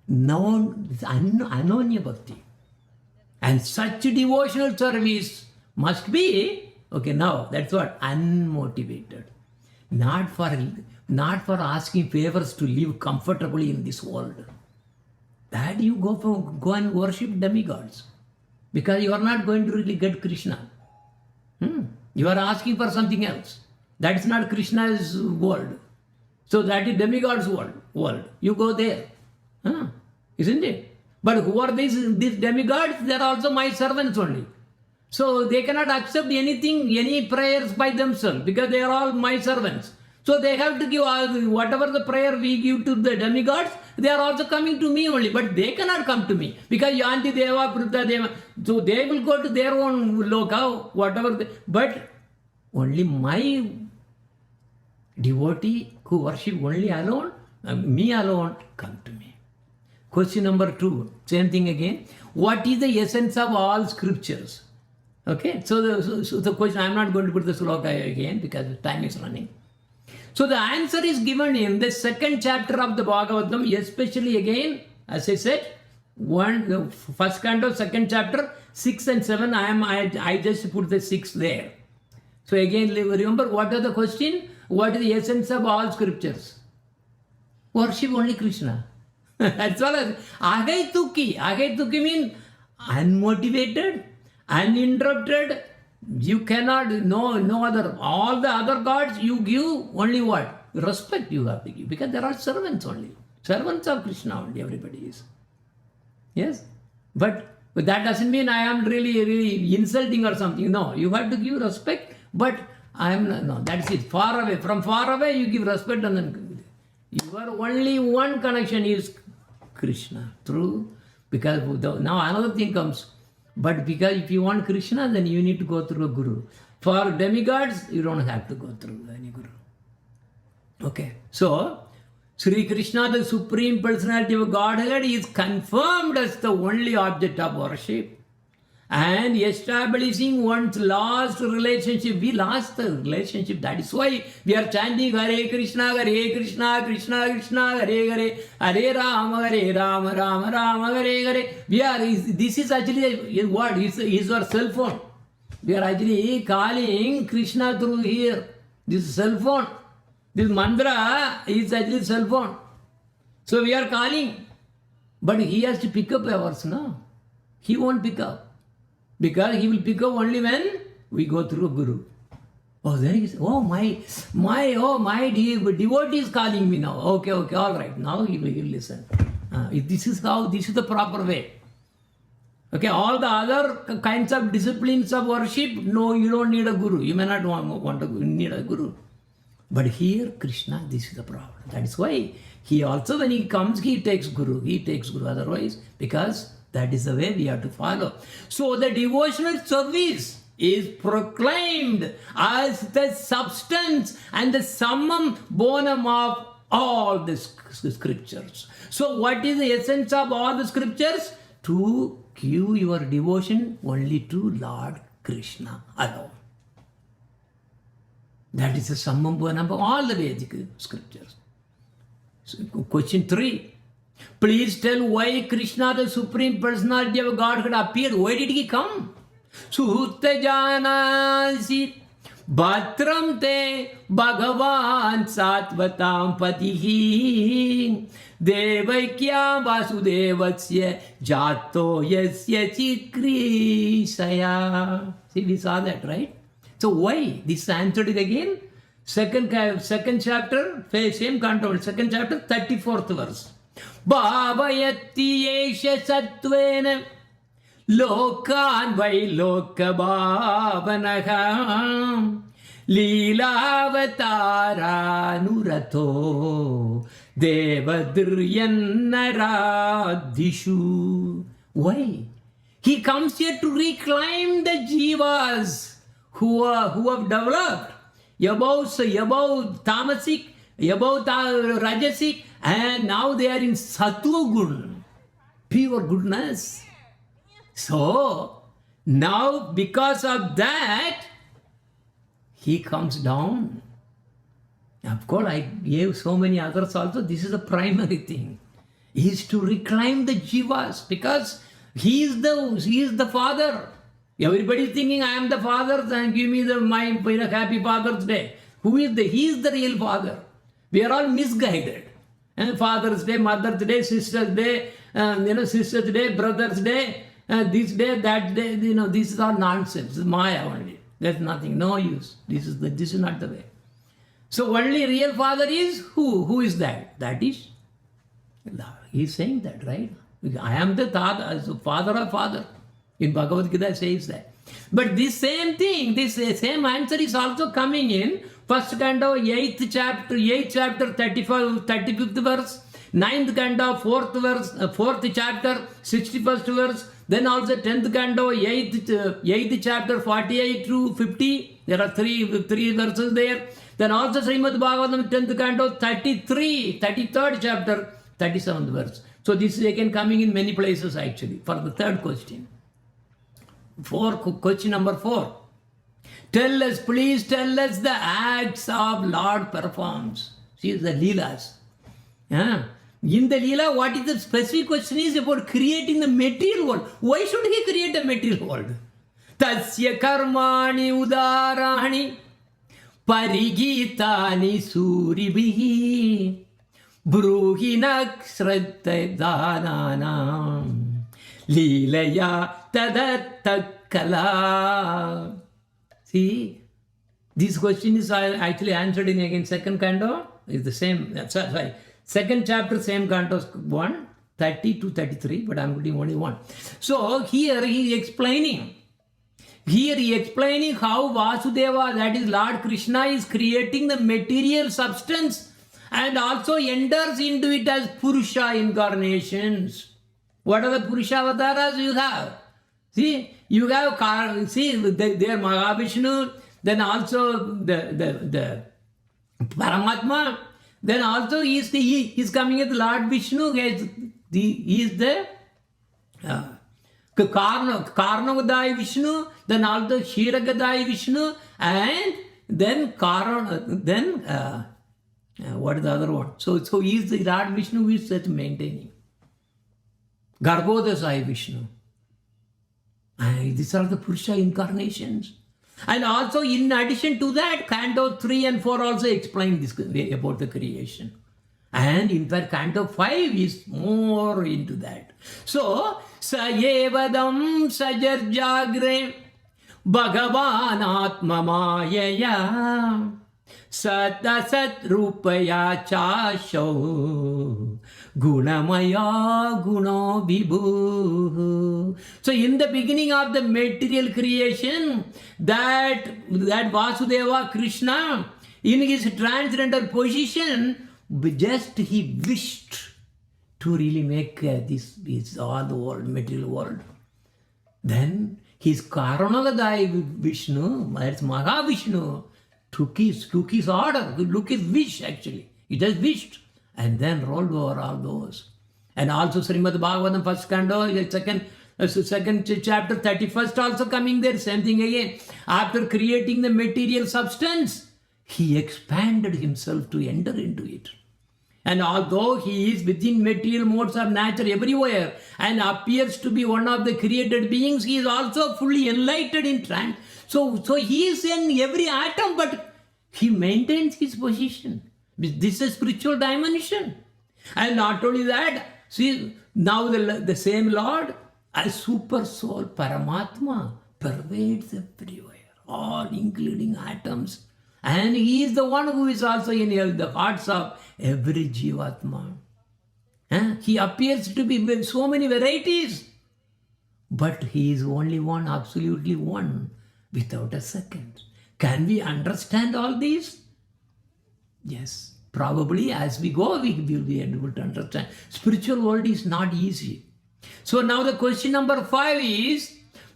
Anonya Bhakti. And such devotional service must be, okay, now that's what, unmotivated. Not for asking favors to live comfortably in this world. That you go and worship demigods. Because you are not going to really get Krishna. You are asking for something else. That is not Krishna's world. So that is demigod's world. You go there. Isn't it? But who are these demigods? They are also my servants only. So they cannot accept any prayers by themselves because they are all my servants. So they have to give whatever the prayer we give to the demigods, they are also coming to me only. But they cannot come to me because Yanti Deva, Prutta Deva. So they will go to their own loka, whatever. But only my devotee who worship only alone, me alone, come to me. Question number 2, same thing again. What is the essence of all scriptures? Okay, so the question, I am not going to put the sloka again because time is running. So the answer is given in the second chapter of the Bhagavatam, especially again, as I said, the first canto, second chapter, 6 and 7, I just put the 6 there. So again, remember what are the question? What is the essence of all scriptures? Worship only Krishna. As well as Ahaituki. Ahaituki means unmotivated, uninterrupted. You cannot know no other. All the other gods you give only what? Respect you have to give. Because there are servants only. Servants of Krishna only, everybody is. Yes? But that doesn't mean I am really insulting or something. No, you have to give respect, but I am not. No, that's it. Far away. From far away, you give respect and then your only one connection is Krishna. True? Because now another thing comes. But because if you want Krishna, then you need to go through a guru. For demigods, you don't have to go through any guru. Okay. So, Sri Krishna, the Supreme Personality of Godhead, is confirmed as the only object of worship. and establishing one's lost relationship. We lost the relationship. That is why we are chanting Hare Krishna, Krishna Krishna, Hare Hare, Hare Rama, Rama Rama, Hare Hare. This is actually what is our cell phone. We are actually calling Krishna through here. This cell phone. This mantra is actually cell phone. So we are calling. But he has to pick up ours, no? He won't pick up. Because he will pick up only when we go through a guru. Oh, there he is. Oh, my devotee is calling me now. Okay, all right. Now he will listen. This is the proper way. Okay, all the other kinds of disciplines of worship, no, you don't need a guru. You may not want to need a guru. But here, Krishna, this is the problem. That is why he also, when he comes, he takes guru. Otherwise, because that is the way we have to follow. So the devotional service is proclaimed as the substance and the summum bonum of all the scriptures. So what is the essence of all the scriptures? To give your devotion only to Lord Krishna alone. That is the summum bonum of all the Vedic scriptures. So, question 3. Please tell why Krishna, the Supreme Personality of Godhead, appeared. Why did he come? Sutta janasi bhatram te bhagavan satvatam patihi devaikya vasudevasya jato yasya chikrisaya. See, we saw that, right? So why? This answered it again. Second chapter, same canto, second chapter, 34th verse. Bhavayati yesha sattvena lokan vai loka bhavanaha leelavatara nurato devadryannaradhishu. Why? He comes here to reclaim the jivas who have developed above tamasic, above rajasic, and now they are in sattva gun, pure goodness. So now because of that, he comes down. Of course, I gave so many others also. This is the primary thing. He is to reclaim the jivas because he is the father. Everybody is thinking, I am the father, and give me my happy Father's Day. He is the real father. We are all misguided. And Father's Day, Mother's Day, Sister's Day, Sister's Day, Brother's Day, this day, that day, this is all nonsense. This is Maya only. There's nothing, no use. This is not the way. So only real father is who? Who is that? That is, he is saying that, right? I am the father of father. In Bhagavad Gita says that. But this same thing, this same answer is also coming in first canto, 8th chapter, 35th verse, 9th canto, 4th chapter, 61st verse, then also 10th canto, 8th chapter, 48 to 50. There are three verses there. Then also Srimad Bhagavatam, 10th canto, 33rd chapter, 37th verse. So this is again coming in many places actually for the third question. Question number 4. Please tell us the acts of Lord performs. See the Leelas. In the Leela, what is the specific question is about creating the material world. Why should he create a material world? Tasya karmani udarani parigitani suribhihi bruhinak shraddhananam Leelaya tadatakala. See, this question is actually answered in again second canto. Is the same. Sorry, second chapter, same canto 1, 30 to 33. But I'm putting only 1. So here he is explaining. How Vasudeva, that is Lord Krishna, is creating the material substance and also enters into it as Purusha incarnations. What are the Purusha avatars you have? See, you have there Mahavishnu, then also the Paramatma, then also he is coming as Lord Vishnu, he is the Karnagadai Vishnu, then also Shiragadai Vishnu, and then what is the other one? So he is the Lord Vishnu who is maintaining. Garbhodasai Vishnu. And these are the Purusha incarnations. And also in addition to that, Canto 3 and 4 also explain this about the creation. And in fact, Canto 5 is more into that. So, Sayevadam Sajarjagre Bhagavan Atma Mayaya Satasat Rupaya Chasho Gunamaya Guno Vibhu. So in the beginning of the material creation, that Vasudeva Krishna, in his transcendental position, just he wished to really make this all the world, material world. Then his Karanagadai Vishnu, that's Mahavishnu, took his order, took his wish actually. He just wished and then rolled over all those. And also Srimad Bhagavatam, first canto, second chapter, 31st also coming there, same thing again. After creating the material substance, he expanded himself to enter into it. And although he is within material modes of nature everywhere and appears to be one of the created beings, he is also fully enlightened in trance. So he is in every atom, but he maintains his position. This is a spiritual dimension. And not only that, see, now the same Lord, as super soul, Paramatma, pervades everywhere, all including atoms. And he is the one who is also in the hearts of every Jivatma. He appears to be with so many varieties, but he is only one, absolutely one, without a second. Can we understand all these? Yes. Probably as we go, we will be able to understand. Spiritual world is not easy. So now the question number 5 is,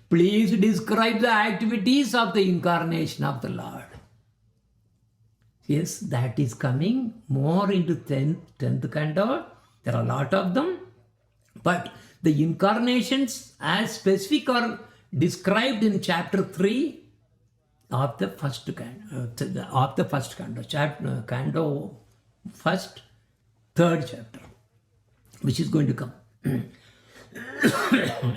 please describe the activities of the incarnation of the Lord. Yes, that is coming more into 10th canto. There are a lot of them. But the incarnations as specific are described in chapter 3 of the first canto. Canto first, third chapter, which is going to come.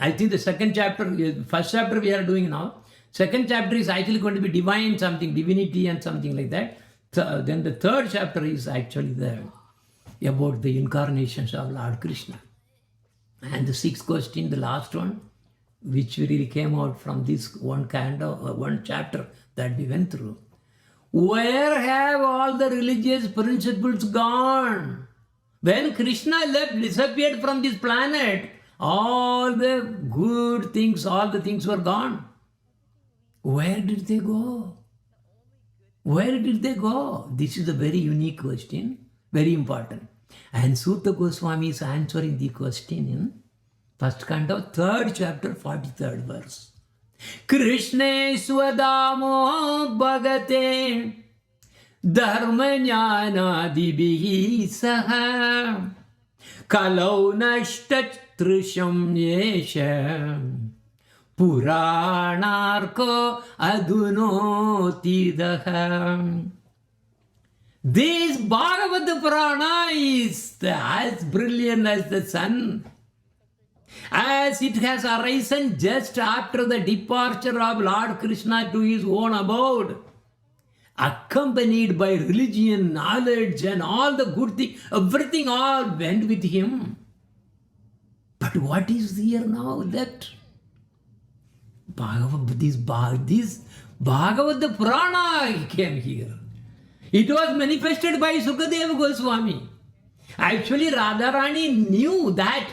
I think the second chapter, first chapter we are doing now. Second chapter is actually going to be divine something, divinity and something like that. Then the third chapter is actually there about the incarnations of Lord Krishna. And the 6th question, the last one, which really came out from this one chapter that we went through. Where have all the religious principles gone? When Krishna disappeared from this planet, all the good things, all the things were gone. Where did they go? Where did they go? This is a very unique question, very important. And Sutta Goswami is answering the question in first canto, 3rd chapter, 43rd verse. Krishne swadamo bhagate dharma jnana dibhi saha kalau nashtat trisham yesha puranarko adunoti. This Bhagavata Purana is as brilliant as the sun, as it has arisen just after the departure of Lord Krishna to his own abode, accompanied by religion, knowledge and all the good things, everything all went with him. But what is here now left? This Bhagavata Purana came here. It was manifested by Sukadeva Goswami. Actually, Radharani knew that,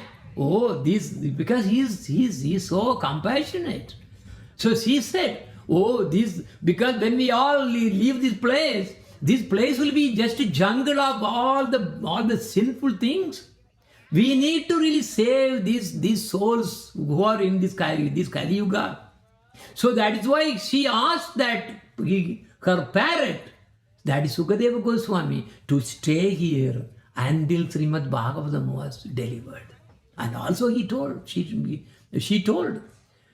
because he's so compassionate. So she said, because when we all leave this place will be just a jungle of all the sinful things. We need to really save these souls who are in this Kali Yuga. So that is why she asked that her parrot, that is Sukadeva Goswami, to stay here until Srimad Bhagavatam was delivered. And also he told, She told.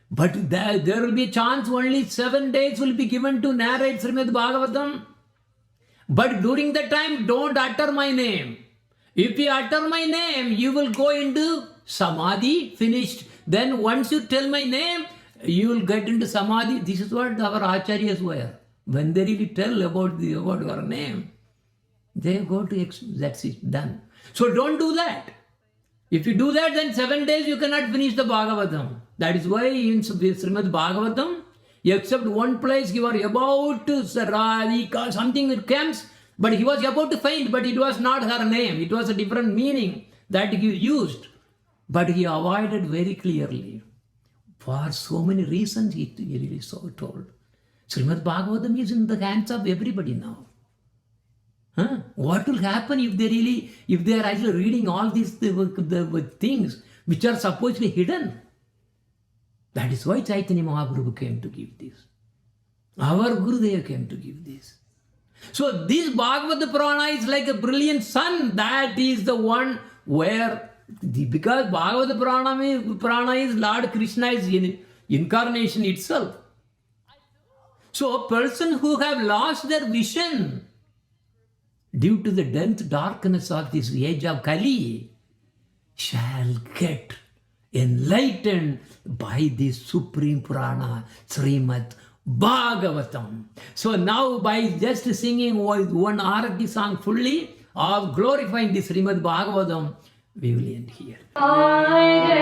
But there will be a chance only 7 days will be given to narrate Srimad Bhagavatam. But during the time, don't utter my name. If you utter my name, you will go into Samadhi, finished. Then once you tell my name, you will get into Samadhi. This is what our Acharyas were. When they really tell about your name, they go to, that's it, done. So don't do that. If you do that, then 7 days you cannot finish the Bhagavatam. That is why in Srimad Bhagavatam, except one place you are about to Radhika, something that comes, but he was about to faint, but it was not her name. It was a different meaning that he used. But he avoided very clearly. For so many reasons, he really so told. Srimad Bhagavatam is in the hands of everybody now. What will happen if they are actually reading all these the things which are supposedly hidden? That is why Chaitanya Mahaprabhu came to give this. Our Gurudev came to give this. So this Bhagavata Purana is like a brilliant sun. That is the one where, because Bhagavata Purana is Lord Krishna's incarnation itself. So a person who have lost their vision due to the dense darkness of this age of Kali shall get enlightened by this supreme Purana, Srimad Bhagavatam. So now by just singing one Arati song fully of glorifying the Srimad Bhagavatam, we will end here. Purana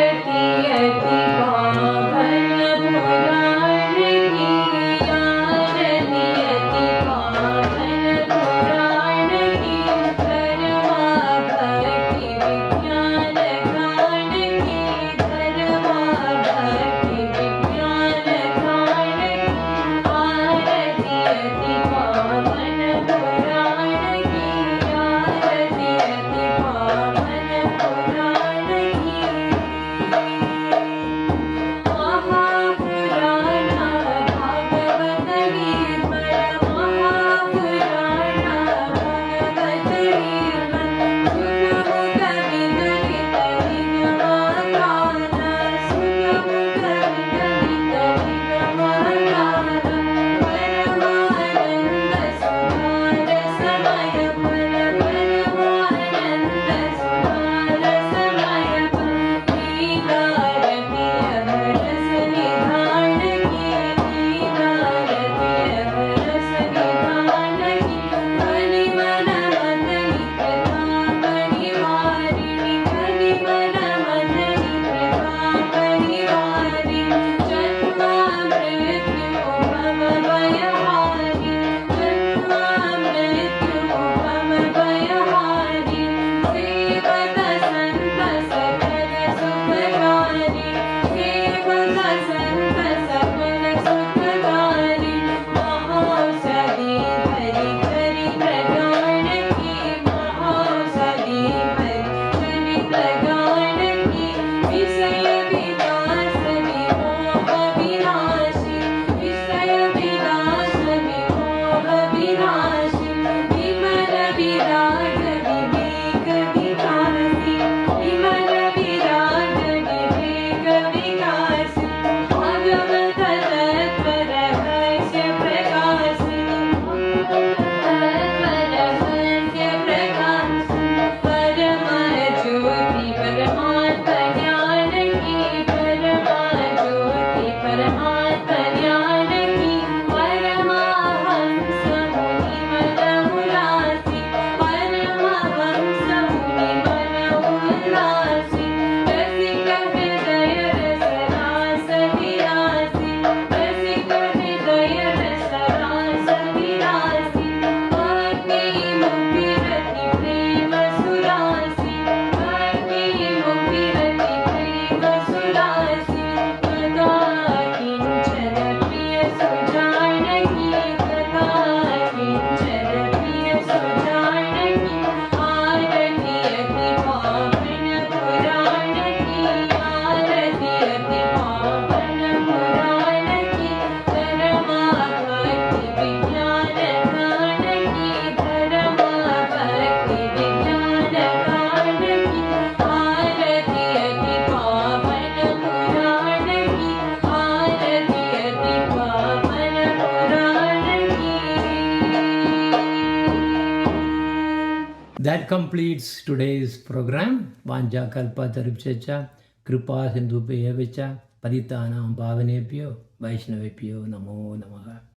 that completes today's program. Vanja kalpa tarupsecha, kripa sindhubhya vicha, paritanam bhavanebhyo, vaishnavebhyo namo namaha.